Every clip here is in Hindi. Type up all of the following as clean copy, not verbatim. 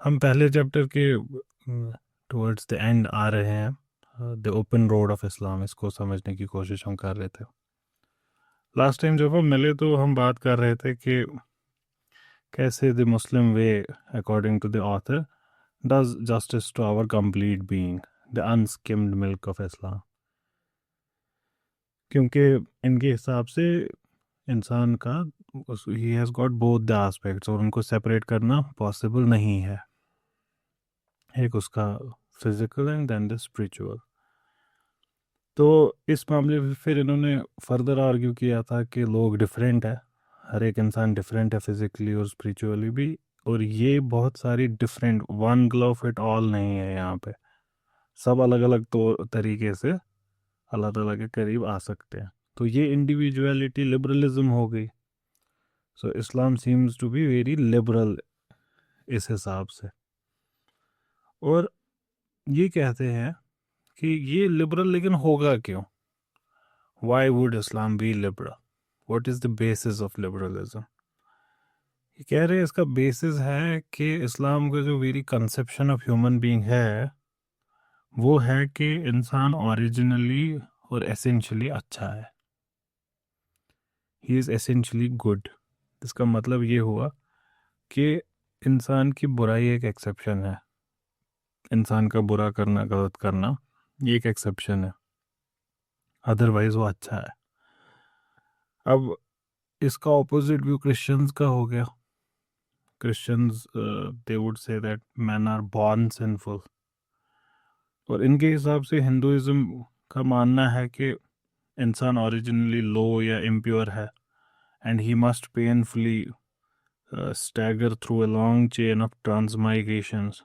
हम पहले चैप्टर के टुवर्ड्स द एंड आ रहे हैं। The open road of Islam, इसको समझने की कोशिश हम कर रहे थे। लास्ट टाइम जब हम मिले तो हम बात कर रहे थे कि कैसे the Muslim way according to the author does justice to our complete being, the unskimmed milk of Islam. क्योंकि इनके हिसाब से इंसान का ही has got both the aspects, और उनको सेपरेट करना पॉसिबल नहीं है। एक उसका physical and then the spiritual. तो इस मामले में फिर इन्होंने फर्दर आर्ग्यू किया था कि लोग डिफरेंट है, हर एक इंसान डिफरेंट है फिजिकली और स्पिरिचुअली भी, और ये बहुत सारी different, one glove fit all नहीं है यहाँ पे। सब अलग अलग तो तरीके से अल्लाह ताला के करीब आ सकते हैं। तो ये इंडिविजुअलिटी लिबरलिज्म हो गई। So Islam seems to be very liberal इस हिसाब से। और ये कहते हैं कि ये लिबरल लेकिन होगा क्यों? Why would Islam B liberal? What is the basis of liberalism? ये कह रहे हैं इसका बेसिस है कि इस्लाम का जो very conception of human being है वो है कि इंसान ओरिजिनली और एसेंशियली अच्छा है। He is essentially good. इसका मतलब ये हुआ कि इंसान की बुराई एक एक्सेप्शन है, इंसान का बुरा करना, गलत करना, ये एक एक्सेप्शन है, अदरवाइज वो अच्छा है। अब इसका ऑपोजिट व्यू क्रिश्चियंस का हो गया। Christians they would say that man are born sinful, और इनके हिसाब से हिंदुइज्म का मानना है कि इंसान ओरिजिनली लो या इम्प्योर है, and he must painfully stagger through a long chain of transmigrations,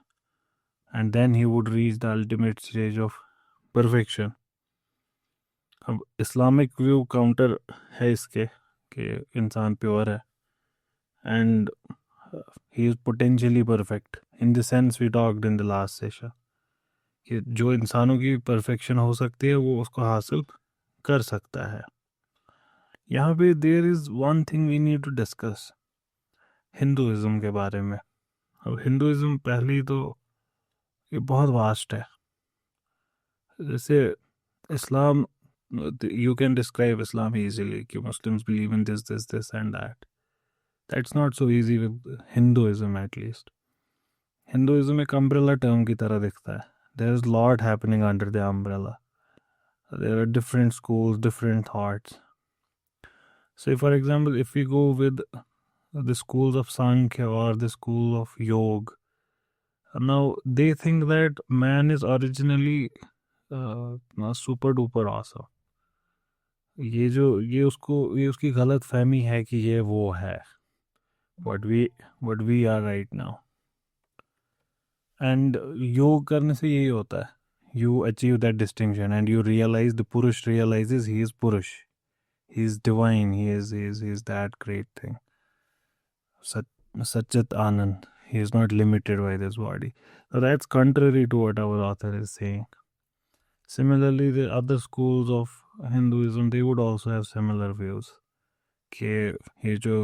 and then he would reach the ultimate stage of perfection. अब इस्लामिक व्यू काउंटर है इसके कि इंसान प्योर है and he is potentially perfect in the sense we talked in the last session कि जो इंसानों की परफेक्शन हो सकती है वो उसको हासिल कर सकता है। यहाँ पे there is one thing we need to discuss, Hinduism के बारे में। अब हिंदुइज्म पहली तो ये बहुत वास्ट है। जैसे इस्लाम, you can describe Islam easily कि Muslims believe in this and that. That's not so easy with Hinduism at least. Hinduism एक umbrella term की तरह दिखता है. There is a lot happening under the umbrella. There are different schools, different thoughts. Say for example, if we go with the schools of Sankhya or the school of Yoga, now they think that man is originally super duper awesome. ये उसकी गलत फहमी है कि ये वो है what we are right now. And योग करने से यही होता है, you achieve that distinction and you realize the Purush realizes he is Purush, he is divine, he is that great thing, Satchit Anand, he is not limited by this body. So that's contrary to what our author is saying. Similarly, the other schools of Hinduism, they would also have similar views कि ये जो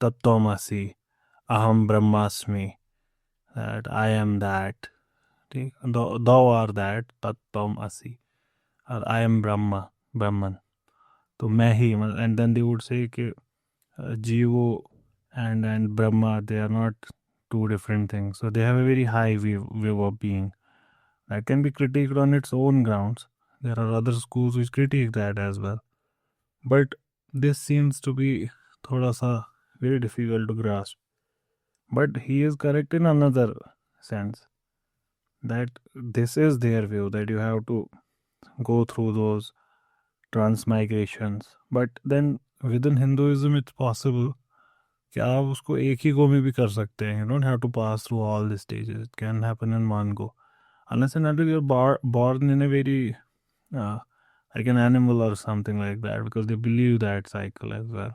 तत्त्वमसि, अहम ब्रह्मास्मि, that I am that, ठीक, thou are that, तत्त्वमसि, और I am Brahman, तो मैं ही, and then they would say कि जीवो and Brahma, they are not two different things. So they have a very high view of being that can be critiqued on its own grounds. There are other schools which critique that as well, but this seems to be थोड़ा सा very difficult to grasp. But he is correct in another sense, that this is their view, that you have to go through those transmigrations. But then within Hinduism it's possible कि आप उसको एक ही go में भी कर सकते हैं. You don't have to pass through all the stages. It can happen in one go. Unless and until you're born in a very like an animal or something like that, because they believe that cycle as well.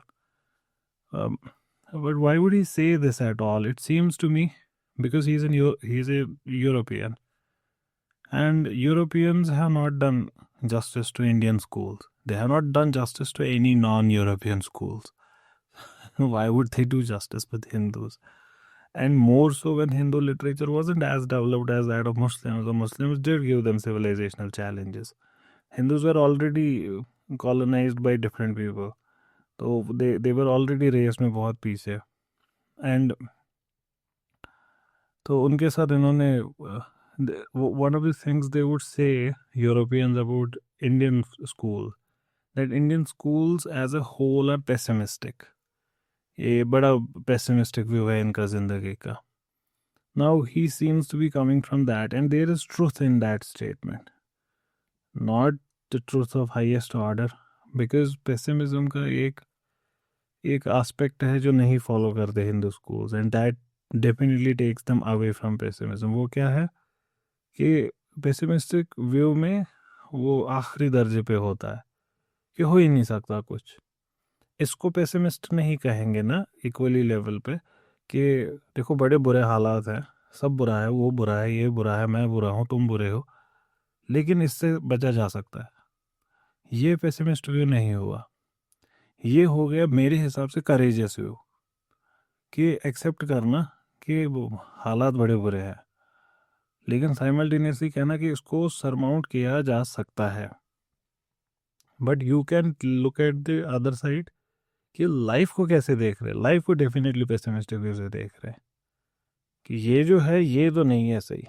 But why would he say this at all? It seems to me because he's a European, and Europeans have not done justice to Indian schools. They have not done justice to any non-European schools. Why would they do justice with Hindus? And more so when Hindu literature wasn't as developed as that of Muslims. The Muslims did give them civilizational challenges. Hindus were already colonized by different people. तो they were already race में बहुत पीछे. And तो उनके साथ इन्होंने one of the things they would say, Europeans, about Indian school, that Indian schools as a whole are pessimistic. ये बड़ा pessimistic view है इनका जिंदगी का. Now he seems to be coming from that, and there is truth in that statement. Not the truth of highest order, because pessimism का एक aspect है जो नहीं follow करते Hindu schools, and that definitely takes them away from pessimism. वो क्या है कि pessimistic view में वो आखिरी दर्जे पे होता है कि हो ही नहीं सकता कुछ. इसको पेसिमिस्ट नहीं कहेंगे ना इक्वली लेवल पे कि देखो बड़े बुरे हालात हैं, सब बुरा है, वो बुरा है, ये बुरा है, मैं बुरा हूँ, तुम बुरे हो, लेकिन इससे बचा जा सकता है. ये पेसिमिस्ट व्यू नहीं हुआ. ये हो गया मेरे हिसाब से करेजियस व्यू कि एक्सेप्ट करना कि वो हालात बड़े बुरे हैं, लेकिन साइमल्टेनियसली कहना कि इसको सरमाउंट किया जा सकता है. But you can look at the other side कि लाइफ को कैसे देख रहे हैं. लाइफ को डेफिनेटली पेसिमिस्टिक व्यू से देख रहे हैं कि ये जो है ये तो नहीं है सही,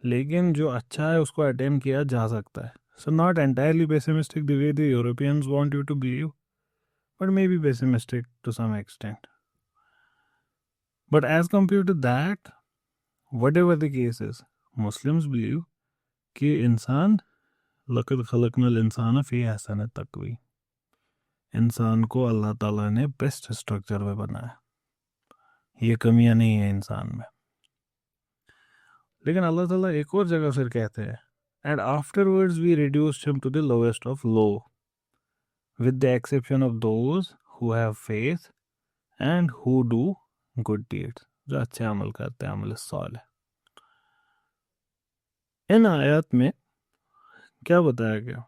लेकिन जो अच्छा है उसको अटेम्प्ट किया जा सकता है. So not entirely pessimistic the way the Europeans want you to believe, but may be pessimistic to some extent. But as compare to that, whatever the cases, Muslims believe कि इंसान लक़द खलक़नल इंसान फ़ी अहसन तक़वीम, इंसान को अल्लाह ताला ने बेस्ट स्ट्रक्चर में बनाया, ये कमियां नहीं है इंसान में. लेकिन अल्लाह ताला एक और जगह फिर कहते हैं, and afterwards we reduced him to the lowest of low with the exception of those who have faith and who do good deeds, जो अच्छे अमल करते हैं, अमल सालिह. इन आयत में क्या बताया गया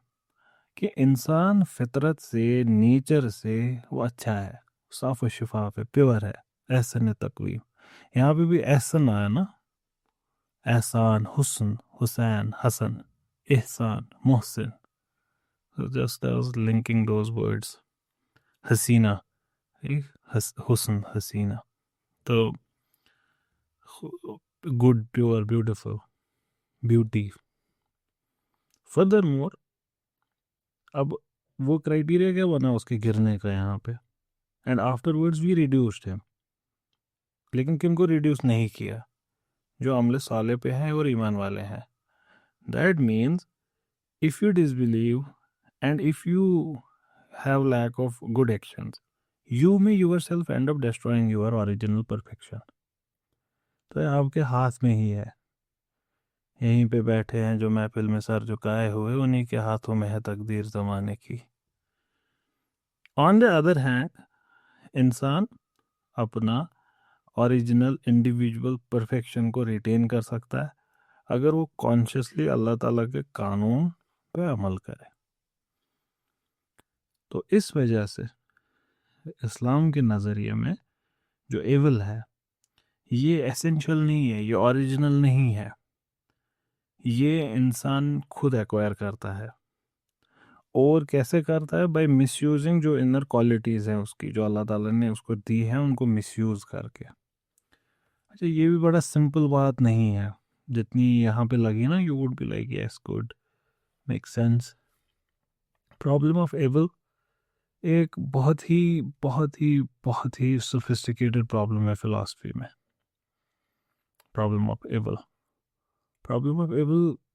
कि इंसान फितरत से, नेचर से वो अच्छा है, साफ व शिफाफ है, प्योर है, एहसन तकवीम. यहाँ पे भी एहसन आया ना, एहसान, हुस्न, Hussain, Hasan, ihsan, muhsin. So just I was linking those words. Hasina, husn, hasina. So good, pure, beautiful, beauty. Furthermore, अब वो क्राइटेरिया क्या बना उसके गिरने का यहाँ पे, and afterwards we reduced him. लेकिन किन को रिड्यूस नहीं किया? जो अमल साले पे हैं और ईमान वाले हैं. That means if you disbelieve and if you have lack of good actions, you may yourself end up destroying your original perfection. तो ये आपके हाथ में ही है. यहीं पे बैठे हैं जो महफिल में सर झुकाए हुए, उन्हीं के हाथों में है तकदीर ज़माने की. ऑन द अदर हैंड, इंसान अपना ओरिजिनल इंडिविजुअल परफेक्शन को रिटेन कर सकता है अगर वो कॉन्शियसली अल्लाह ताला के कानून पे अमल करे. तो इस वजह से इस्लाम के नज़रिए में जो एविल है ये एसेंशियल नहीं है, ये ओरिजिनल नहीं है, ये इंसान खुद एक्वायर करता है. और कैसे करता है? बाय मिसयूजिंग जो इनर क्वालिटीज़ हैं उसकी, जो अल्लाह ताला ने उसको दी हैं, उनको मिसयूज़ करके. अच्छा, ये भी बड़ा सिंपल बात नहीं है जितनी यहाँ पे लगी ना. You would be like yes good, make sense. Problem of evil एक बहुत ही सोफिस्टिकेटेड प्रॉब्लम है फिलॉसफी में. प्रॉब्लम ऑफ एविल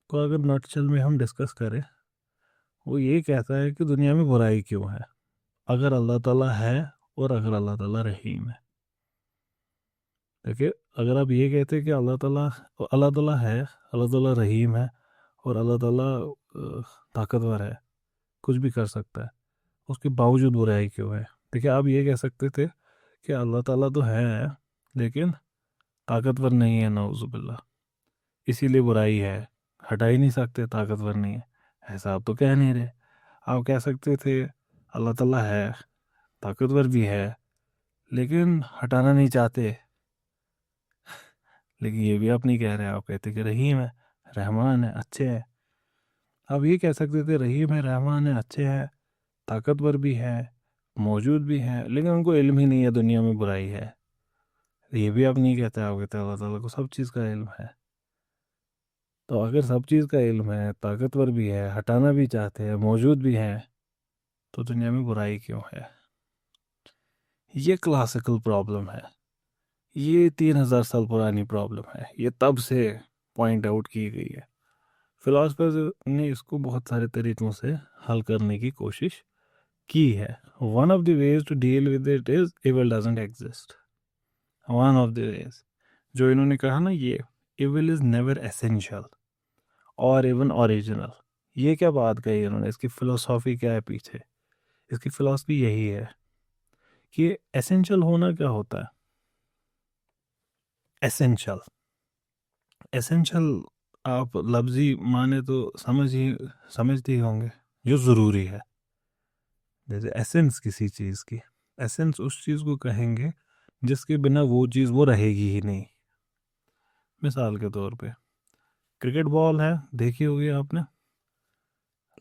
को अगर नटशेल में हम डिस्कस करें, वो ये कहता है कि दुनिया में बुराई क्यों है अगर अल्लाह ताला है और अगर अल्लाह ताला रहीम है. देखिए, अगर आप ये कहते हैं कि अल्लाह ताला है, अल्लाह ताला रहीम है और अल्लाह ताला ताकतवर है, कुछ भी कर सकता है, उसके बावजूद बुराई क्यों है? देखिए, आप ये कह सकते थे कि अल्लाह ताला तो है लेकिन ताकतवर नहीं है, नऊज़ुबिल्लाह, इसीलिए बुराई है, हटा ही नहीं सकते, ताकतवर नहीं है. ऐसा आप तो कह नहीं रहे. आप कह सकते थे अल्लाह ताला है, ताकतवर भी है, लेकिन हटाना नहीं चाहते, लेकिन ये भी आप नहीं कह रहे, आप कहते कि रहीम है, रहमान है, अच्छे हैं। आप ये कह सकते थे रहीम है, रहमान है, अच्छे हैं, ताकतवर भी है, मौजूद भी है, लेकिन उनको इल्म ही नहीं है दुनिया में बुराई है। ये भी आप नहीं कहते, आप कहते अल्लाह ताला को सब चीज़ का इल्म है। तो अगर सब चीज़ का इल्म है, ताकतवर भी है, हटाना भी चाहते हैं, मौजूद भी है, तो दुनिया में बुराई क्यों है? ये क्लासिकल प्रॉब्लम है। ये 3,000 साल पुरानी प्रॉब्लम है। ये तब से पॉइंट आउट की गई है। फिलोसफर्स ने इसको बहुत सारे तरीकों से हल करने की कोशिश की है। One of the ways to deal with it is evil doesn't exist. One of the ways जो इन्होंने कहा ना, ये इविल इज नेवर एसेंशियल और इवन ओरिजिनल। ये क्या बात कही इन्होंने? इसकी फिलोसॉफी क्या है पीछे? इसकी फिलोसफी यही है कि एसेंशियल होना क्या होता है। एसेंशियल, एसेंशियल आप लफ्जी माने तो समझते ही होंगे, जो ज़रूरी है। जैसे एसेंस किसी चीज़ की, एसेंस उस चीज़ को कहेंगे जिसके बिना वो चीज़ वो रहेगी ही नहीं। मिसाल के तौर पे क्रिकेट बॉल है, देखी होगी आपने,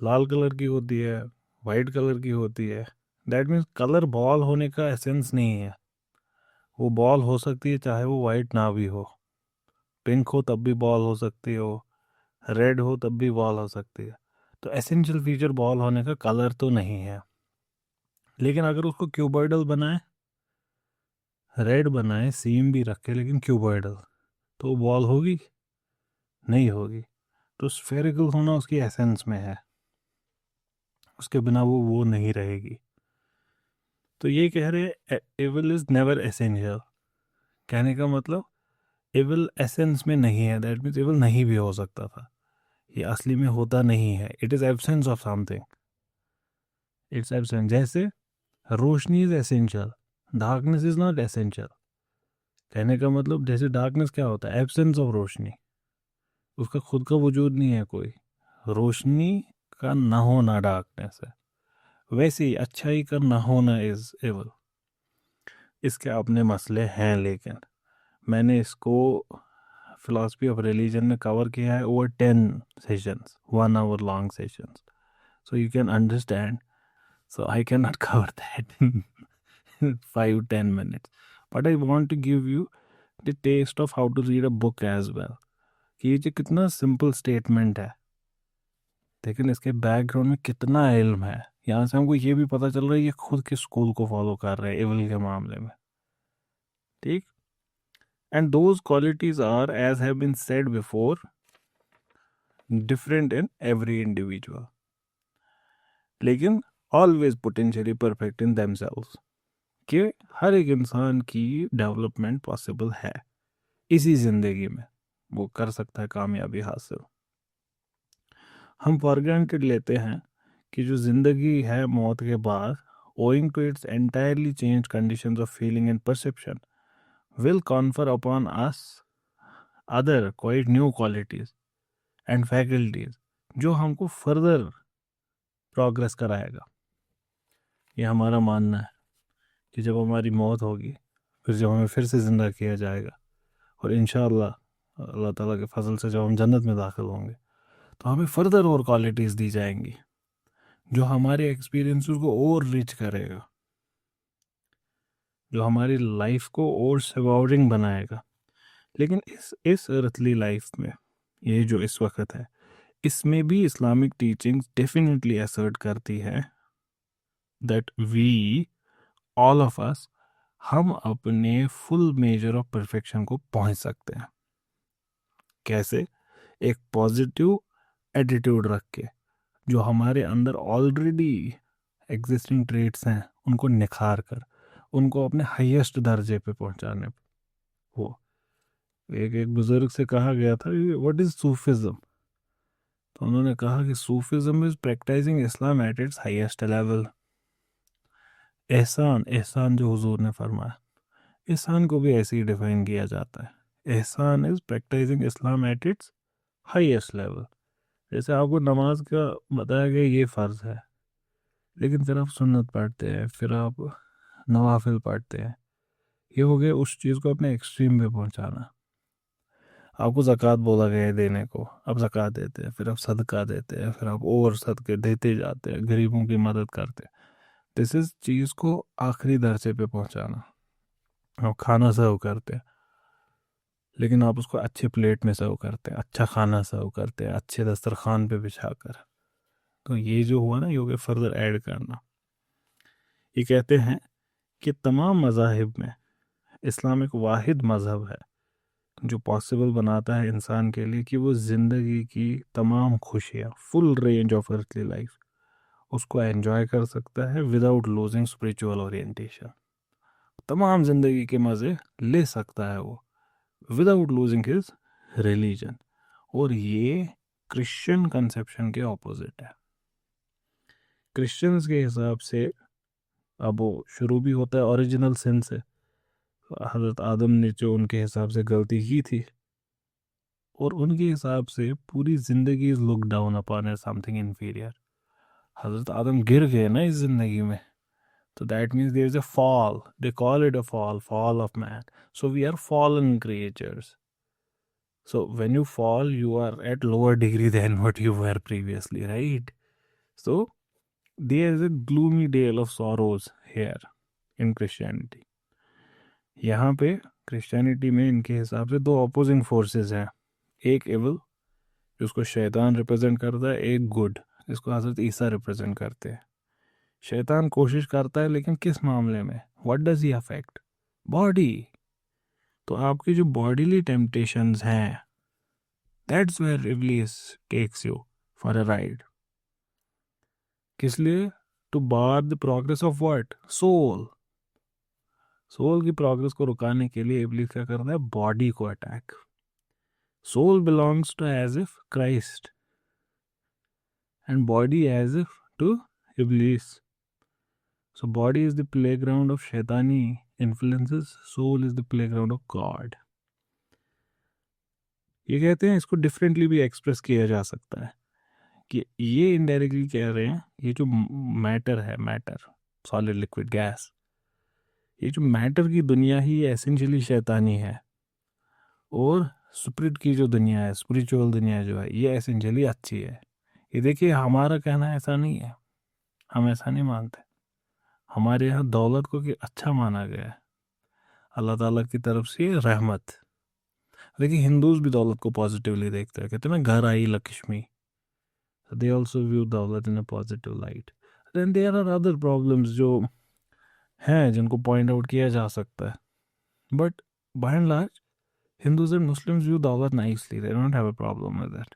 लाल कलर की होती है, वाइट कलर की होती है। दैट मीन्स कलर बॉल होने का एसेंस नहीं है। वो बॉल हो सकती है चाहे वो वाइट ना भी हो, पिंक हो तब भी बॉल हो सकती हो, रेड हो तब भी बॉल हो सकती है। तो एसेंशियल फीचर बॉल होने का कलर तो नहीं है। लेकिन अगर उसको क्यूबॉइडल बनाए, रेड बनाए, सीम भी रखे, लेकिन क्यूबॉइडल, तो वो बॉल होगी? नहीं होगी। तो स्फेरिकल होना उसकी एसेंस में है, उसके बिना वो नहीं रहेगी। तो ये कह रहे एविल इज नेवर एसेंशियल। कहने का मतलब एविल एसेंस में नहीं है, दैट मीन्स एविल नहीं भी हो सकता था, ये असली में होता नहीं है। It is absence of something, it's absence. जैसे रोशनी is essential, darkness is not essential. कहने का मतलब जैसे डार्कनेस क्या होता है? एब्सेंस ऑफ रोशनी, उसका खुद का वजूद नहीं है कोई। रोशनी का ना होना डार्कनेस है। वैसे ही अच्छाई का ना होना इज एविल। इसके अपने मसले हैं, लेकिन मैंने इसको फिलॉसफी ऑफ रिलीजन में कवर किया है over 10 sessions, 1 hour long sessions, so you can understand. So I cannot cover that in 5-10 minutes. But I want to give you the taste of how to read a book as well. कि ये जो कितना सिंपल स्टेटमेंट है, लेकिन इसके बैकग्राउंड में कितना इल्म है। यहाँ से हमको ये भी पता चल रहा है ये खुद के स्कूल को फॉलो कर रहे हैं एविल के मामले में। ठीक। And those qualities are, as have been said before, different in every individual, लेकिन always potentially perfect in themselves. कि हर एक इंसान की डेवलपमेंट पॉसिबल है इसी ज़िंदगी में, वो कर सकता है कामयाबी हासिल। हम फॉर ग्रांटेड लेते हैं कि जो ज़िंदगी है मौत के बाद, owing to its entirely change conditions of feeling and perception, will confer upon us other quite new qualities and faculties, जो हमको फर्दर प्रोग्रेस कराएगा। ये हमारा मानना है कि जब हमारी मौत होगी, फिर जब हमें फिर से ज़िंदा किया जाएगा, और इंशाअल्लाह अल्लाह ताला के फजल से जब हम जन्नत में दाखिल होंगे, तो हमें फर्दर और क्वालिटीज़ दी जाएंगी जो हमारे एक्सपीरियंसेस को और रिच करेगा, जो हमारी लाइफ को और सेवरिंग बनाएगा। लेकिन इस अर्थली लाइफ में, ये जो इस वक्त है, इसमें भी इस्लामिक टीचिंग्स डेफिनेटली असर्ट करती है that we all of us, हम अपने फुल मेजर ऑफ परफेक्शन को पहुंच सकते हैं। कैसे? एक पॉजिटिव एटीट्यूड रख के, जो हमारे अंदर ऑलरेडी एग्जिस्टिंग ट्रेट्स हैं उनको निखार कर, उनको अपने हाईएस्ट दर्जे पे पहुंचाने। वो एक बुजुर्ग से कहा गया था व्हाट इज सूफिज्म, तो उन्होंने कहा कि Sufism is practising Islam at its highest level. एहसान, एहसान जो हुजूर ने फरमाया, एहसान को भी ऐसे ही डिफाइन किया जाता है। एहसान is practising Islam at its highest level. जैसे आपको नमाज का बताया गया ये फ़र्ज है, लेकिन फिर आप सुन्नत पढ़ते हैं, फिर आप नवाफिल पढ़ते हैं, ये हो गया उस चीज़ को अपने एक्सट्रीम पे पहुंचाना। आपको ज़कात बोला गया है देने को, आप ज़कात देते हैं, फिर आप सदका देते हैं, फिर आप और सदके देते जाते हैं, गरीबों की मदद करते हैं। दिस इज़ चीज़ को आखिरी दर्जे पे पहुंचाना। आप खाना सर्व करते हैं, लेकिन आप उसको अच्छे प्लेट में सर्व करते हैं, अच्छा खाना सर्व करते हैं, अच्छे दस्तरखान पे बिछा कर। तो ये जो हुआ ना, ये हो गया फर्दर ऐड करना। ये कहते हैं कि तमाम मज़ाहिब में इस्लाम एक वाहिद मज़हब है जो पॉसिबल बनाता है इंसान के लिए कि वो ज़िंदगी की तमाम खुशियाँ, full range of earthly life, उसको एंजॉय कर सकता है विदाउट लूजिंग स्पिरिचुअल ओरिएंटेशन। तमाम ज़िंदगी के मज़े ले सकता है वो विदाउट लूजिंग हिज रिलीजन। और ये क्रिश्चियन कंसेप्शन के ऑपोजिट है। क्रिश्चियंस के हिसाब से अब वो शुरू भी होता है ओरिजिनल सिन से। हज़रत आदम ने जो उनके हिसाब से गलती की थी, और उनके हिसाब से पूरी ज़िंदगी is look down upon as something inferior. हज़रत आदम गिर गए ना इस ज़िंदगी में, तो that means there is a fall, they call it a fall of man. So we are fallen creatures. So when you fall, you are at lower degree than what you were previously, right? So there is a gloomy tale of sorrows here in Christianity. यहाँ पे क्रिश्चियनिटी में इनके हिसाब से दो अपोजिंग फोर्सेस हैं। एक एविल जिसको शैतान रिप्रेजेंट करता है, एक गुड जिसको हज़रत ईसा रिप्रेजेंट करते हैं। शैतान कोशिश करता है, लेकिन किस मामले में? What does he affect? Body. तो आपकी जो बॉडीली टेम्पटेशंस हैं, that's where Iblis takes you for a ride. किस लिए? To bar the progress of what? Soul. Soul की प्रोग्रेस को रुकाने के लिए इब्लिस क्या करता है? बॉडी को attack. Soul belongs to as if Christ and body as if to Iblis. So body is the playground of shaitani influences, soul is the playground of God. ये कहते हैं, इसको डिफरेंटली भी एक्सप्रेस किया जा सकता है कि ये इनडायरेक्टली कह रहे हैं, ये जो मैटर है, मैटर, सॉलिड, लिक्विड, गैस, ये जो मैटर की दुनिया ही एसेंशियली शैतानी है, और स्पिरिट की जो दुनिया है, स्पिरिचुअल दुनिया जो है, ये एसेंशियली अच्छी है। ये देखिए, हमारा कहना ऐसा नहीं है, हम ऐसा नहीं मानते। हमारे यहाँ दौलत को कि अच्छा माना गया है, अल्लाह ताला की तरफ से रहमत। देखिए, हिंदूज भी दौलत को पॉजिटिवली देखते हैं, कहते हैं ना, घर आई Lakshmi. They also view daulat in a positive light. Then there are other problems जो हैं जिनको पॉइंट आउट किया जा सकता है, but by and large Hindus and Muslims view dawlat nicely. They don't have a problem with that.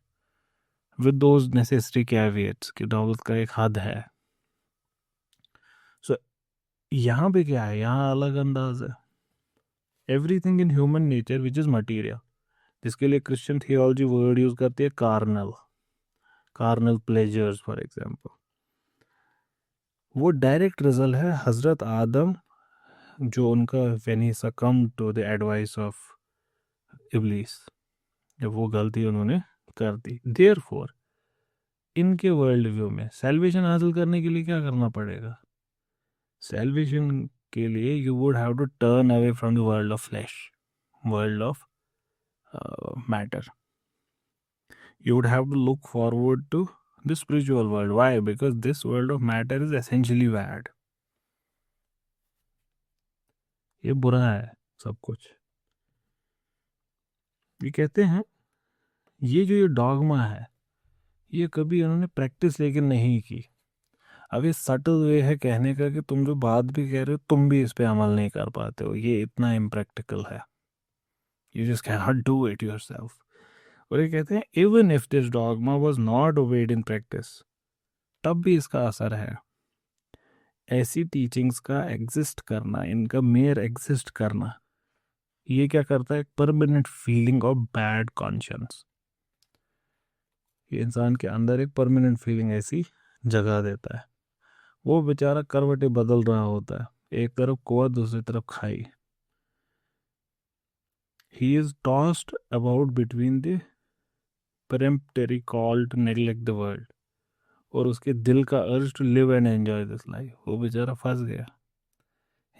With those necessary caveats कि दौलत का एक हद है। So यहाँ पे क्या है? यहाँ अलग अंदाज है। Everything in human nature which is material, जिसके लिए क्रिश्चियन थियोलॉजी वर्ड यूज करती है कार्नल प्लेजर्स फॉर एग्जाम्पल, वो डायरेक्ट रिजल्ट है हजरत आदम, जो उनका when he succumbed to the advice of Iblis, जब वो गलती उन्होंने कर दी। देयरफॉर इनके वर्ल्ड व्यू में सैल्वेशन हासिल करने के लिए क्या करना पड़ेगा? सैल्वेशन के लिए you would have to turn away from the world of flesh, world of matter. You would have to look forward to the spiritual world. Why? Because this world of matter is essentially bad. ये बुरा है सब कुछ। ये कहते हैं, ये डॉगमा है, ये कभी उन्होंने प्रैक्टिस लेकिन नहीं की। अब ये सटल वे है कहने का कि तुम जो बात भी कह रहे हो, तुम भी इस पे अमल नहीं कर पाते हो, ये इतना इम्प्रैक्टिकल है, you just can not do it yourself. और ये कहते हैं, even if this dogma was not obeyed in practice, तब भी इसका असर है। ऐसी टीचिंग्स का एग्जिस्ट करना, इनका मेयर एग्जिस्ट करना, ये क्या करता है? Permanent feeling of bad conscience, ये इंसान के अंदर एक परमानेंट फीलिंग ऐसी जगा देता है। वो बेचारा करवटें बदल रहा होता है, एक तरफ कुआं, दूसरी तरफ खाई। He is tossed about between the peremptory call to neglect the world और उसके दिल का urge to live and enjoy this life. वो बेचारा फंस गया।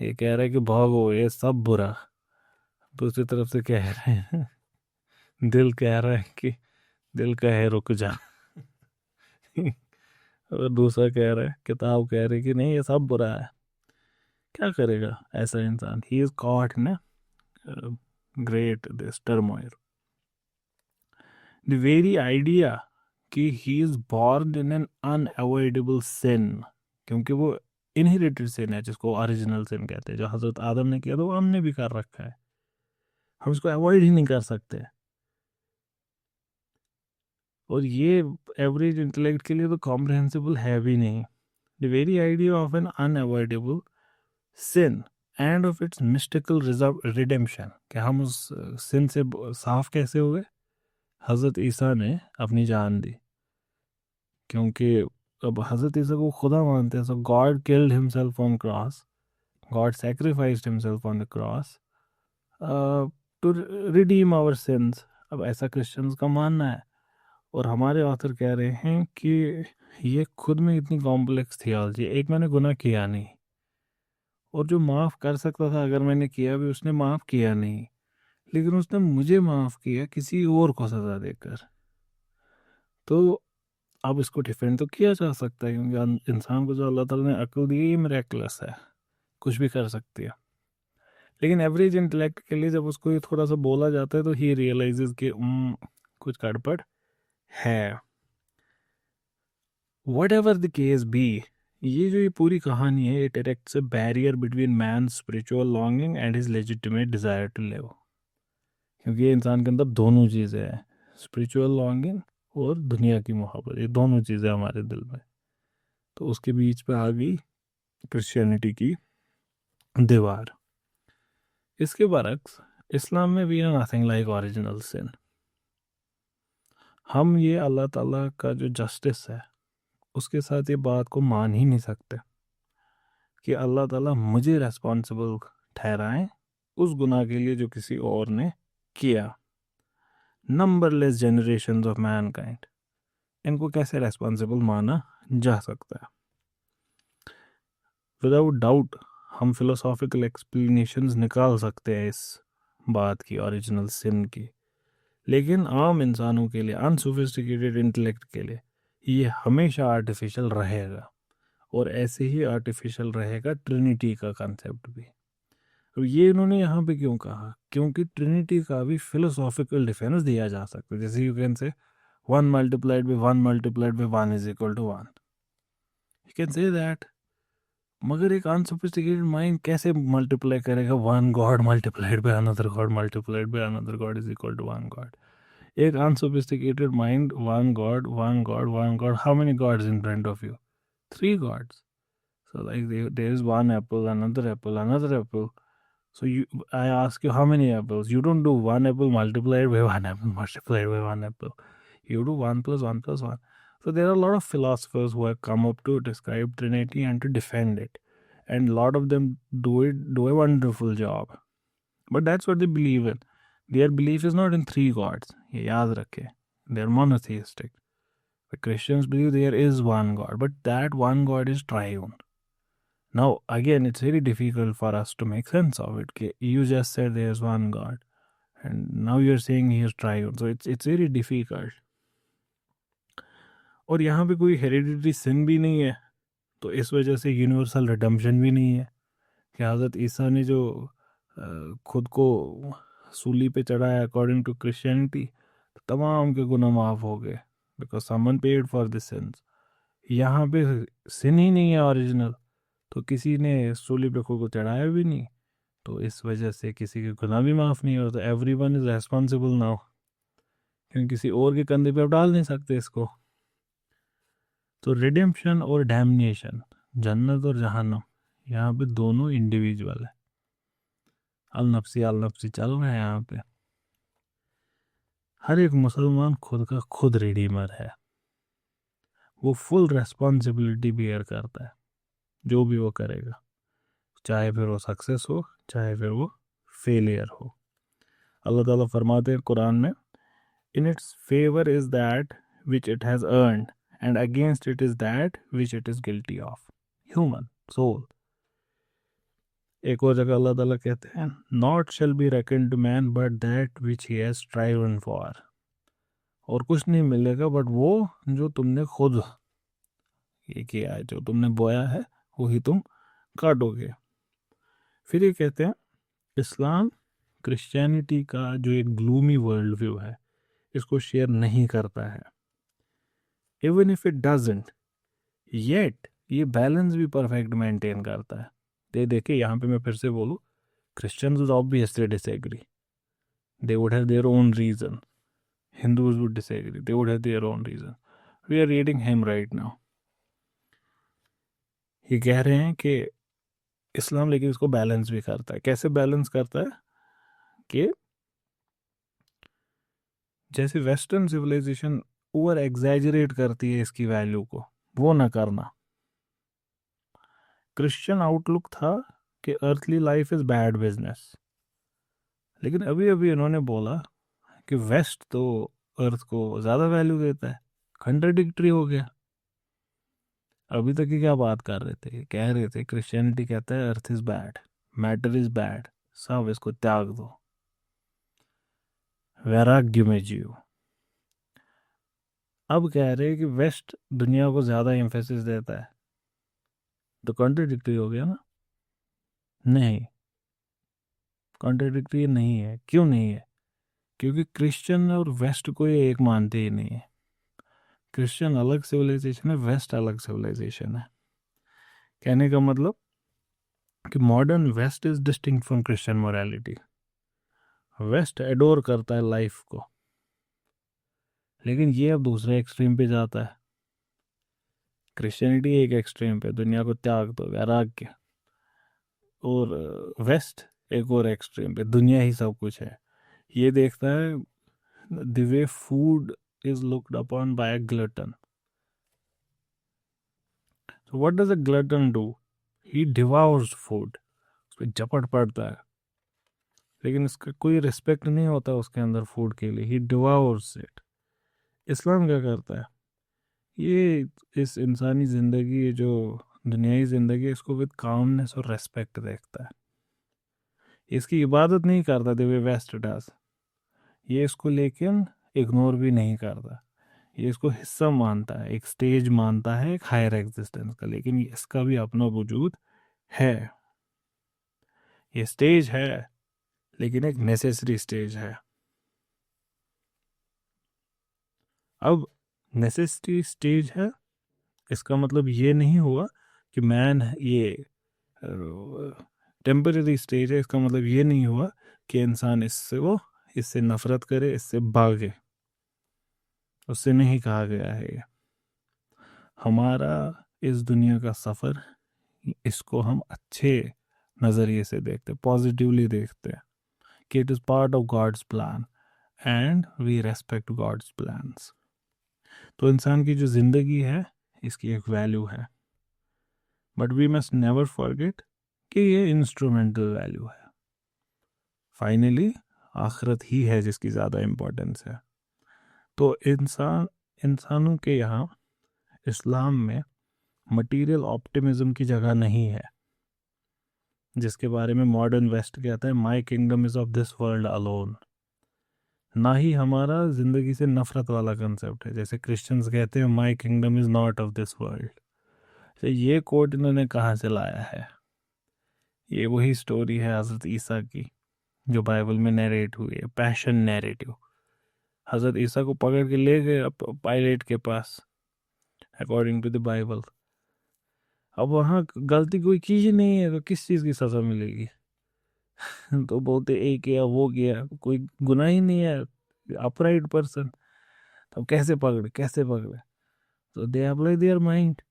ये कह रहा है कि भागो, ये सब बुरा, दूसरी तरफ से कह रहे हैं दिल कह रहा है कि दिल कहे रुक जा और दूसरा कह रहा है, किताब कह रही कि नहीं ये सब बुरा है। क्या करेगा ऐसा इंसान? He is caught in great this turmoil. The very idea कि he is born in an unavoidable sin, क्योंकि वो इनहेरिटेड सिन है जिसको ओरिजिनल सिन कहते हैं, जो हजरत आदम ने किया तो वो हमने भी कर रखा है, हम इसको अवॉइड ही नहीं कर सकते। और ये एवरेज इंटेलेक्ट के लिए तो कॉम्प्रहेंसिबल है भी नहीं। The very idea of an unavoidable sin and of its mystical redemption, कि हम उस सिन से साफ कैसे हो गए? हज़रत ईसा ने अपनी जान दी, क्योंकि अब हज़रत ईसा को खुदा मानते हैं, so God killed himself on cross, God sacrificed himself on the cross to redeem our sins. अब ऐसा क्रिश्चियंस का मानना है, और हमारे ऑथर कह रहे हैं कि ये खुद में इतनी कॉम्प्लेक्स थियोलॉजी। एक, मैंने गुनाह किया नहीं, और जो माफ़ कर सकता था अगर मैंने किया भी, उसने माफ़ किया नहीं, लेकिन उसने मुझे माफ़ किया किसी और को सज़ा देकर। तो अब इसको डिफेंड तो किया जा सकता है, क्योंकि इंसान को जो अल्लाह ताला ने अक्ल दी है ये मिरेकलस है, कुछ भी कर सकती है। लेकिन एवरेज इंटेलेक्ट के लिए जब उसको ये थोड़ा सा बोला जाता है तो ही रियलाइजेस कि कुछ गड़बड़ है। Whatever the case be, ये जो ये पूरी कहानी है, it erects a barrier between man spiritual longing and his legitimate desire to live, क्योंकि ये इंसान के अंदर दोनों चीज़ें हैं, स्पिरिचुअल लॉन्गिंग और दुनिया की मोहब्बत, ये दोनों चीज़ें हमारे दिल में। तो उसके बीच पे आ गई क्रिश्चियनिटी की दीवार। इसके बरक्स इस्लाम में भी है नथिंग लाइक ओरिजिनल सिन। हम ये अल्लाह ताला का जो जस्टिस है उसके साथ ये बात को मान ही नहीं सकते कि अल्लाह ताला मुझे रेस्पॉन्सिबल ठहराएं उस गुनाह के लिए जो किसी और ने किया। नंबरलेस जनरेशंस ऑफ मैनकाइंड, इनको कैसे रेस्पॉन्सिबल माना जा सकता है? विदाउट डाउट हम फिलोसॉफिकल एक्सप्लेनेशंस निकाल सकते हैं इस बात की, ओरिजिनल सिन की, लेकिन आम इंसानों के लिए, अनसोफिस्टिकेटेड इंटेलेक्ट के लिए ये हमेशा आर्टिफिशियल रहेगा, और ऐसे ही आर्टिफिशियल रहेगा ट्रिनिटी का कंसेप्ट भी। तो ये इन्होंने यहाँ पे क्यों कहा? क्योंकि ट्रिनिटी का भी फिलोसॉफिकल डिफेंस दिया जा सकता है, जैसे you can say 1 multiplied by 1 multiplied by 1 is equal to 1, you can say that. मगर एक अनसोफिस्टिकेटेड माइंड कैसे मल्टीप्लाई करेगा 1 God multiplied by another God multiplied by another God is equal to 1 God? एक unsophisticated mind, one God, one God, one God. How many gods in front of you? 3 gods. So like there is one apple, another apple, another apple. So I ask you how many apples? You don't do one apple multiplied by one apple multiplied by one apple. You do 1 plus 1 plus 1. So there are a lot of philosophers who have come up to describe Trinity and to defend it. And a lot of them do a wonderful job. But that's what they believe in. Their belief is not in 3 gods. ये याद रखें. They're monotheistic. But Christians believe there is one God, but that one God is triune. Now, again, it's very difficult for us to make sense of it. You just said there's one God, and now you're saying he is triune. So it's very difficult. और यहाँ पे कोई हेरिडिटरी सिन भी नहीं है, तो इस वजह से यूनिवर्सल रिडम्पशन भी नहीं है कि हज़रत ईसा ने जो खुद को सूली पे चढ़ाया अकॉर्डिंग टू क्रिश्चियनिटी, तो तमाम के गुनाह माफ़ हो गए, because someone paid for this since. यहाँ पे सिन ही नहीं है ओरिजिनल, तो किसी ने सूली पे खुद को चढ़ाया भी नहीं, तो इस वजह से किसी के गुनाह भी माफ़ नहीं होता। Every one is responsible now, क्योंकि किसी और के कंधे पे आप डाल नहीं सकते इसको। तो रिडेम्पशन और डैमनेशन, जन्नत और जहन्नम, यहाँ पे दोनों इंडिविजुअल है। अल नफ्सी चल रहा है यहाँ पे। हर एक मुसलमान खुद का खुद रिडीमर है, वो फुल रेस्पॉन्सिबिलिटी बियर करता है जो भी वो करेगा, चाहे फिर वो सक्सेस हो चाहे फिर वो फेलियर हो। अल्लाह ताला फरमाते हैं कुरान में, in its favour is that which it has earned and against it is that which it is guilty of. Human soul, एक और जगह अल्लाह ताला कहते हैं not shall be reckon to man but that which he has striven for, और कुछ नहीं मिलेगा बट वो जो तुमने खुद ये किया है, जो तुमने बोया है वही तुम काटोगे। फिर ये कहते हैं इस्लाम क्रिश्चियनिटी का जो एक ग्लूमी वर्ल्ड व्यू है इसको शेयर नहीं करता है। Even if it doesn't yet ये बैलेंस भी परफेक्ट मेंटेन करता है। देखे यहाँ पे मैं फिर से बोलूँ, Christians would obviously disagree, they would have their own reason, Hindus would disagree, they would have their own reason. We are reading him right now, ये कह रहे हैं कि इस्लाम लेकिन इसको बैलेंस भी करता है। कैसे बैलेंस करता है कि जैसे वेस्टर्न सिविलाइजेशन ओवर एग्जैजरेट करती है इसकी वैल्यू को, वो ना करना। क्रिश्चियन आउटलुक था कि earthly life is bad business, लेकिन अभी अभी इन्होंने बोला कि वेस्ट तो अर्थ को ज़्यादा वैल्यू देता है। कंट्राडिक्टरी हो गया। अभी तक की क्या बात कर रहे थे, कह रहे थे क्रिश्चियनिटी कहता है earth is bad, matter is bad, सब इसको त्याग दो, वैराग्य में जियो। अब कह रहे हैं कि वेस्ट दुनिया को ज़्यादा एम्फेसिस देता है, तो कॉन्ट्रडिक्टरी हो गया ना? नहीं, कॉन्ट्रडिक्टरी नहीं है। क्यों नहीं है? क्योंकि क्रिश्चियन और वेस्ट को ये एक मानते ही नहीं है। क्रिश्चियन अलग सिविलाइजेशन है, वेस्ट अलग सिविलाइजेशन है। कहने का मतलब कि modern West is distinct from Christian morality. West adore करता है लाइफ को, लेकिन ये अब दूसरे एक्सट्रीम पे जाता है। क्रिश्चियनिटी एक एक्सट्रीम पे, दुनिया को त्याग दो, वैराग्य, और वेस्ट एक और एक्सट्रीम पे, दुनिया ही सब कुछ है। ये देखता है the way food is looked upon bye a glutton. So what does a glutton do? He devours food. उस पर झपट पड़ता है, लेकिन इसका कोई रिस्पेक्ट नहीं होता उसके अंदर फूड के लिए। ही डिवाउर्स इट। इस्लाम क्या करता है? ये इस इंसानी ज़िंदगी, ये जो दुनियाई ज़िंदगी, इसको विद कामनेस और रेस्पेक्ट देखता है। इसकी इबादत नहीं करता द वे वेस्ट डज। ये इसको लेकिन इग्नोर भी नहीं करता, ये इसको हिस्सा मानता है, एक स्टेज मानता है एक हायर एग्जिस्टेंस का, लेकिन इसका भी अपना वजूद है। ये स्टेज है लेकिन एक नेसेसरी स्टेज है। अब नेसेसरी स्टेज है, इसका मतलब ये नहीं हुआ कि मैन ये टेम्पररी स्टेज है। इसका मतलब ये नहीं हुआ कि इंसान इससे नफरत करे, इससे भागे, उससे नहीं कहा गया है। ये हमारा इस दुनिया का सफ़र, इसको हम अच्छे नज़रिए से देखते, पॉजिटिवली देखते हैं कि it is part of God's plan and we respect God's plans. तो इंसान की जो ज़िंदगी है इसकी एक वैल्यू है, but we must never forget कि ये इंस्ट्रूमेंटल वैल्यू है। फाइनली आखिरत ही है जिसकी ज़्यादा इम्पोर्टेंस है। तो इंसानों के यहाँ इस्लाम में मटीरियल ऑप्टिमिज्म की जगह नहीं है, जिसके बारे में मॉडर्न वेस्ट कहता है my kingdom is of this world alone. ना ही हमारा ज़िंदगी से नफ़रत वाला कंसेप्ट है, जैसे क्रिश्चियंस कहते हैं my kingdom is not of this world. तो ये कोट इन्होंने कहाँ से लाया है? ये वही स्टोरी है हज़रत ईसा की जो बाइबल में नरेट हुई है, पैशन नैरेटिव। हज़रत ईसा को पकड़ के ले गए पायलट के पास अकॉर्डिंग टू द बाइबल। अब वहाँ गलती कोई की ही नहीं है, तो किस चीज़ की सज़ा मिलेगी? तो बोलते ये किया वो किया, कोई गुनाह ही नहीं है, अपराइट पर्सन, तब कैसे पकड़े? तो they apply their mind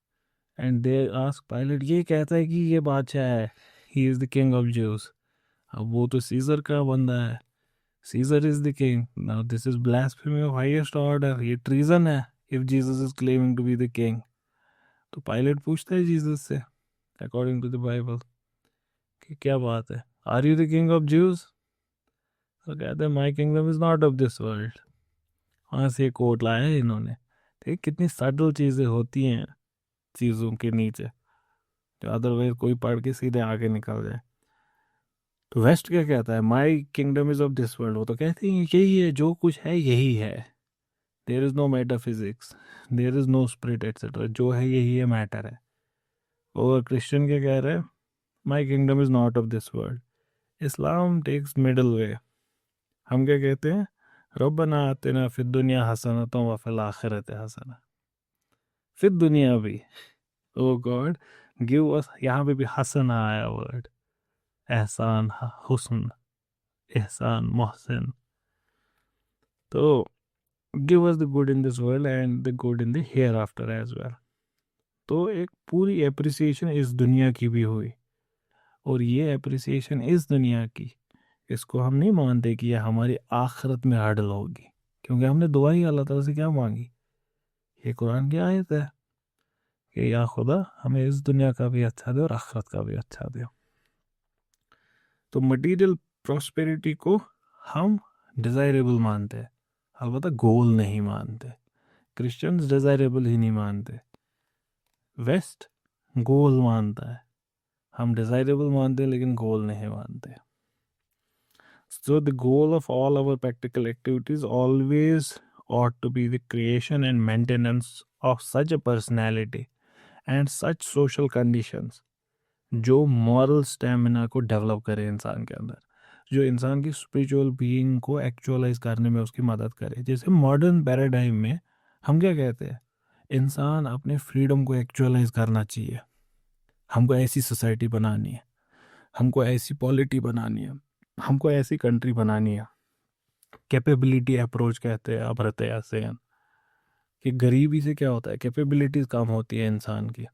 and they ask Pilate, ये कहता है कि ये बादशाह है, he is the king of Jews. अब वो तो सीजर का बंदा है, Caesar is the king. Now this is blasphemy of highest order, ये ट्रीजन है if Jesus is claiming to be the king. तो पायलट पूछता है जीसस से अकॉर्डिंग टू द बाइबल कि क्या बात है, are you the king of Jews? तो कहते हैं my kingdom is not of this world. वहाँ से कोट लाया है इन्होंने। ठीक, कितनी सटल चीज़ें होती हैं चीज़ों के नीचे जो अदरवाइज कोई पढ़ के सीधे आगे निकल जाए। तो वेस्ट क्या कहता है, my kingdom is of this world, वो तो कहते हैं यही है, जो कुछ है यही है, there is no metaphysics, there is no spirit etcetera, जो है यही है, मैटर है। और क्रिश्चियन क्या कह रहा है, my kingdom is not of this world. Islam takes middle way. हम क्या कहते हैं, रब्बना आतिना फिद दुनिया हसनतम व फिल आखिरति हसना, फिर दुनिया भी, ओ गॉड गिव अस, यहाँ पे भी हसना आया वर्ड, एहसान, हुस्न, एहसान, मोहसिन, तो give us the good in this world and the good in the hereafter as well. तो एक पूरी एप्रिसिएशन इस दुनिया की भी हुई, और ये एप्रिसिएशन इस दुनिया की, इसको हम नहीं मानते कि यह हमारी आखिरत में हाडल होगी, क्योंकि हमने दुआ ही अल्लाह ताला से क्या मांगी, ये कुरान की आयत है कि या खुदा हमें इस दुनिया का भी अच्छा दे और आखिरत का भी अच्छा दे। तो मटीरियल प्रॉस्पेरिटी को हम डिज़ायरेबल मानते हैं, अलबत्ता गोल नहीं मानते। क्रिश्चियंस डिज़ायरेबल ही नहीं मानते, वेस्ट गोल मानता है, हम डिज़ायरेबल मानते हैं लेकिन गोल नहीं मानते। So the goal of all our practical activities always ought to be the creation and maintenance of such a personality and such social conditions जो मॉरल स्टेमिना को डेवलप करे इंसान के अंदर, जो इंसान की स्पिरिचुअल बीइंग को एक्चुअलाइज करने में उसकी मदद करे। जैसे मॉडर्न पैराडाइम में हम क्या कहते हैं, इंसान अपने फ्रीडम को एक्चुअलाइज करना चाहिए, हमको ऐसी सोसाइटी बनानी है, हमको ऐसी पॉलिटी बनानी है, हमको ऐसी कंट्री बनानी है। कैपेबिलिटी अप्रोच कहते हैं अमर्त्य सेन, कि गरीबी से क्या होता है, कैपेबिलिटीज कम होती है इंसान की।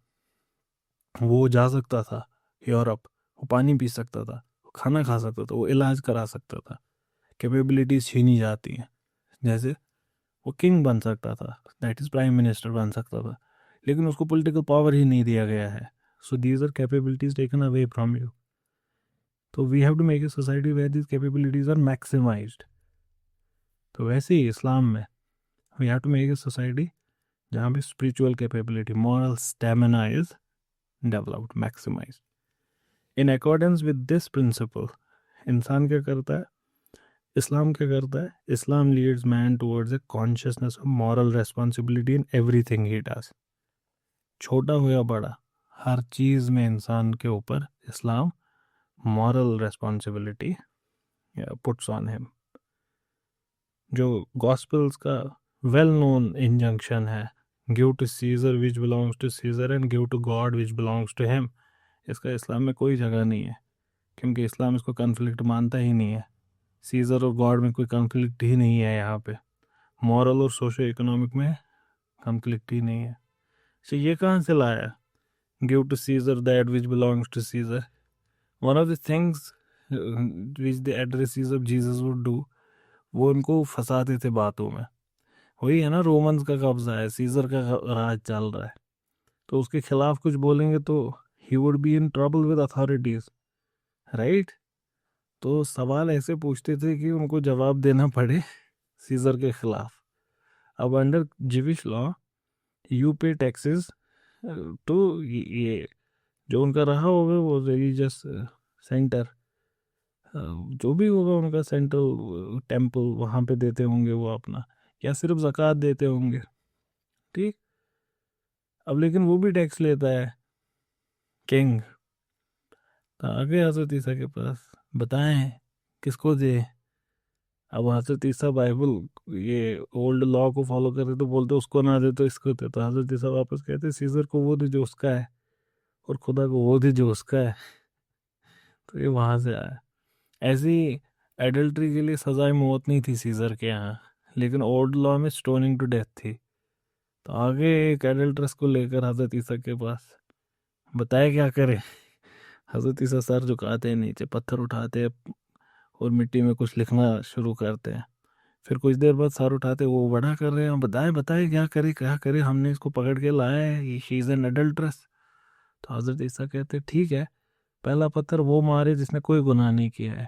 वो जा सकता था यूरोप, वो पानी पी सकता था, वो खाना खा सकता था, वो इलाज करा सकता था, कैपेबिलिटीज छीनी जाती हैं। जैसे वो किंग बन सकता था, दैट इज प्राइम मिनिस्टर बन सकता था, लेकिन उसको पॉलिटिकल पावर ही नहीं दिया गया है। So these are capabilities taken away from you. तो we have to make a society where these capabilities are maximised. तो वैसे ही इस्लाम में we have to make a society जहाँ पे spiritual capability, moral stamina is developed, maximised. In accordance with this principle, इंसान क्या करता है, इस्लाम क्या करता है, Islam leads man towards a consciousness of moral responsibility in everything he does. छोटा हो या बड़ा, हर चीज़ में इंसान के ऊपर Islam moral responsibility puts on him. जो गॉस्पेल्स का वेल नोन इंजंक्शन है, give to Caesar which belongs to Caesar and give to God which belongs to him, इसका इस्लाम में कोई जगह नहीं है, क्योंकि इस्लाम इसको कन्फ्लिक्ट मानता ही नहीं है। सीजर और गॉड में कोई कन्फ्लिक्ट ही नहीं है, यहाँ पे मॉरल और सोशो इकोनॉमिक में कन्फ्लिक्ट ही नहीं है। तो ये कहाँ से लाया, give to Caesar that which belongs to Caesar. One of the things which the addresses of Jesus would do, वो उनको फंसाते थे बातों में। वही है ना, रोमन्स का कब्जा है, सीजर का राज चल रहा है, तो उसके खिलाफ कुछ बोलेंगे तो he would be in trouble with authorities, right. तो सवाल ऐसे पूछते थे कि उनको जवाब देना पड़े सीजर के खिलाफ। अब अंडर जिविश लॉ यू पे टैक्सेस, तो ये जो उनका रहा होगा वो रिलीजियस सेंटर, जो भी होगा उनका सेंट्रल टेम्पल, वहाँ पे देते होंगे वो अपना, या सिर्फ ज़कात देते होंगे, ठीक। अब लेकिन वो भी टैक्स लेता है किंग। तो आगे हजरत ईसा के पास, बताएं किसको दे। अब हजरत ईसा बाइबल ये ओल्ड लॉ को फॉलो कर रहे, तो बोलते उसको ना दे तो इसको दे। तो हजरत ईसा वापस कहते सीजर को वो दे जो उसका है, और खुदा को वो दे जो उसका है। तो ये वहाँ से आया। ऐसी एडल्ट्री के लिए सजाए मौत नहीं थी सीजर के यहाँ, लेकिन ओल्ड लॉ में स्टोनिंग टू डेथ थी। तो आगे एक एडल्ट्रस को लेकर हजरत ईसा के पास, बताए क्या करे। हजरत ईसा सर झुकाते हैं नीचे, पत्थर उठाते हैं और मिट्टी में कुछ लिखना शुरू करते हैं। फिर कुछ देर बाद सर उठाते, वो बड़ा कर रहे हैं, बताए बताए क्या करे क्या करे, हमने इसको पकड़ के लाया है, ये शी इज़ एन एडल्ट्रस। तो हजरत ईसा कहते ठीक है, पहला पत्थर वो मारे जिसने कोई गुनाह नहीं किया है।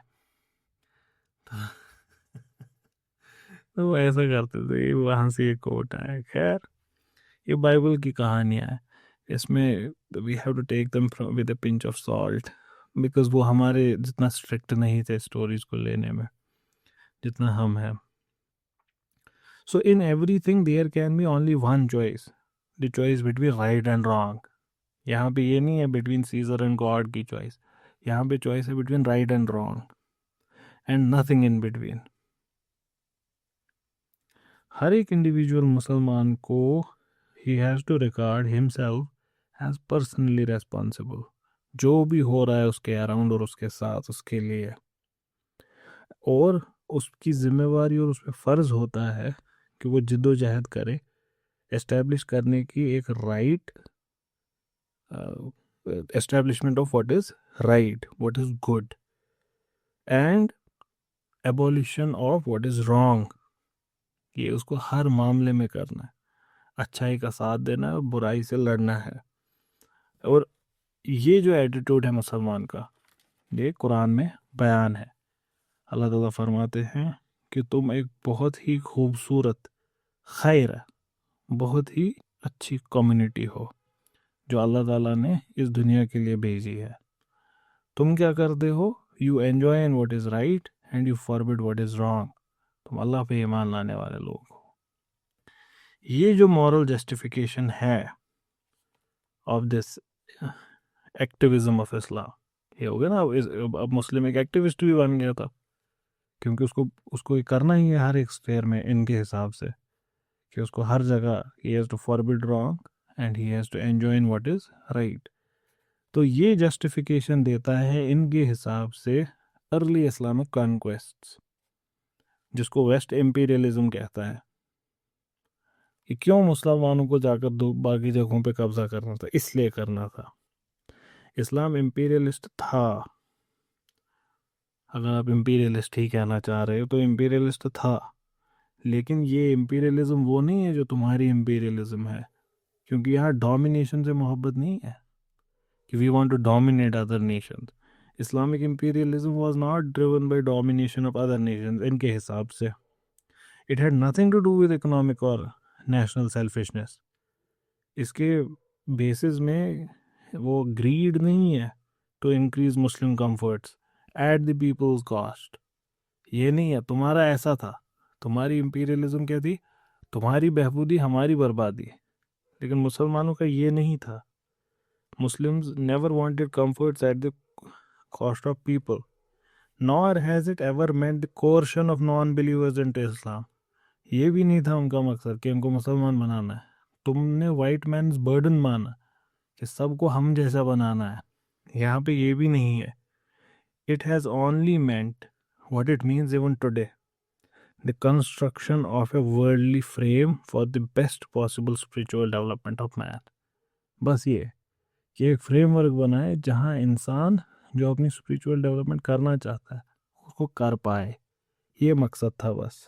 तो वो ऐसा करते थे, वहाँ से ये कोट आया। खैर ये बाइबल की कहानियाँ है, इसमें we have to take them with a pinch of salt. Because वो हमारे जितना स्ट्रिक्ट नहीं थे स्टोरीज को लेने में जितना हम हैं. So in everything there can be only one choice, the choice between right and wrong. यहाँ पे ये नहीं है बिटवीन सीजर एंड गॉड की चॉइस, यहाँ पे चॉइस है between right and wrong and nothing in between. हर एक इंडिविजुअल मुसलमान को he has to regard himself as personally responsible. जो भी हो रहा है उसके अराउंड और उसके साथ उसके लिए, और उसकी जिम्मेवारी और उस पर फ़र्ज़ होता है कि वो जिद्दोजहद करे एस्टेब्लिश करने की एक right, establishment of what is right, what is good, and abolition of what is wrong. ये उसको हर मामले में करना है, अच्छाई का साथ देना है और बुराई से लड़ना है. और ये जो एटीट्यूड है मुसलमान का, ये कुरान में बयान है. अल्लाह ताला फरमाते हैं कि तुम एक बहुत ही खूबसूरत खैर, बहुत ही अच्छी कम्युनिटी हो जो अल्लाह ताला ने इस दुनिया के लिए भेजी है. तुम क्या करते हो? You enjoy in what is right and you forbid what is wrong. तुम अल्लाह पे ईमान लाने वाले लोग हो. ये जो मॉरल जस्टिफिकेशन है of this activism of Islam, ये हो गया ना. अब मुस्लिम एक एक्टिविस्ट भी बन गया था, क्योंकि उसको ये करना ही है हर एक स्फेयर में इनके हिसाब से, कि उसको हर जगह ही has to forbid wrong and he has to enjoy in what is right. तो ये जस्टिफिकेशन देता है इनके हिसाब से अर्ली इस्लामिक कॉन्क्वेस्ट्स, जिसको वेस्ट एम्पीरियलिज्म कहता है. कि क्यों मुसलमानों को जाकर बाकी जगहों पे कब्जा करना था? इसलिए करना था. इस्लाम इम्पीरियलिस्ट था. अगर आप इम्पीरियलिस्ट ही कहना चाह रहे हो तो इम्पीरियलिस्ट था, लेकिन ये इम्पीरियलिज्म वो नहीं है जो तुम्हारी इम्पीरियलिज्म है. क्योंकि यहाँ डोमिनेशन से मोहब्बत नहीं है कि we want to dominate other nations. Islamic imperialism was not driven by domination of other nations. इनके हिसाब से it had nothing to do with economic और नेशनल सेल्फिशनेस. इसके बेसिस में वो ग्रीड नहीं है to increase Muslim comforts at the people's cost. ये नहीं है. तुम्हारा ऐसा था, तुम्हारी इंपीरियलिज्म क्या थी? तुम्हारी बहबूदी हमारी बर्बादी. लेकिन मुसलमानों का ये नहीं था. Muslims never wanted comforts at the cost of people, nor has it ever meant the coercion of non-believers into Islam. ये भी नहीं था उनका मकसद कि उनको मुसलमान बनाना है. तुमने वाइट मैन्स बर्डन माना कि सबको हम जैसा बनाना है. यहाँ पे ये भी नहीं है. It has only meant what it means even today, the construction of a worldly frame for the best possible spiritual development of man. बस ये कि एक फ्रेमवर्क बनाए जहाँ इंसान जो अपनी स्पिरिचुअल डेवलपमेंट करना चाहता है उसको कर पाए. ये मकसद था बस.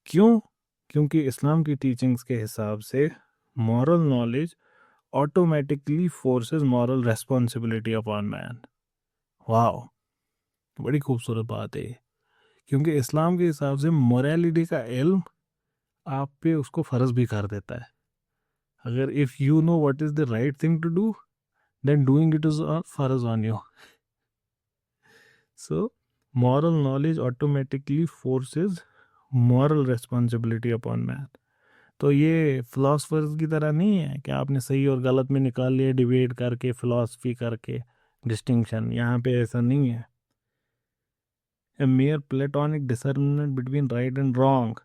क्यों? क्योंकि इस्लाम की टीचिंग्स के हिसाब से moral knowledge automatically forces moral responsibility upon man. Wow, बड़ी खूबसूरत बात है. क्योंकि इस्लाम के हिसाब से मोरालिटी का इल्म आप पे उसको फ़र्ज भी कर देता है. अगर if you know what is the right thing to do, then doing it is farz on you. So moral knowledge automatically forces moral responsibility upon man. तो ये फिलोसफर्स की तरह नहीं है कि आपने सही और गलत में निकाल लिया डिबेट करके, फिलॉसफी करके डिस्टिंक्शन. यहाँ पे ऐसा नहीं है. A mere platonic discernment between right and wrong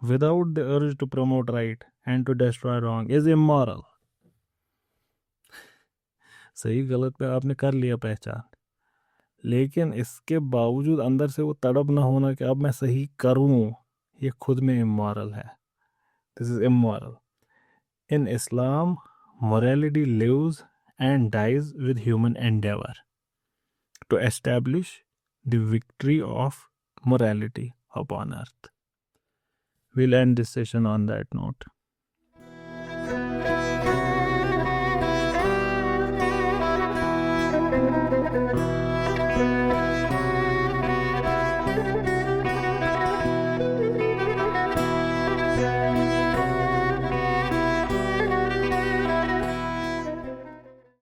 without the urge to promote right and to destroy wrong is immoral. सही गलत पे आपने कर लिया पहचान, लेकिन इसके बावजूद अंदर से वो तड़प ना होना कि अब मैं सही करूं, ये खुद में इमोरल है. This is immoral. In Islam morality lives and dies with human endeavor to establish the victory of morality upon earth. We'll end this session on that note.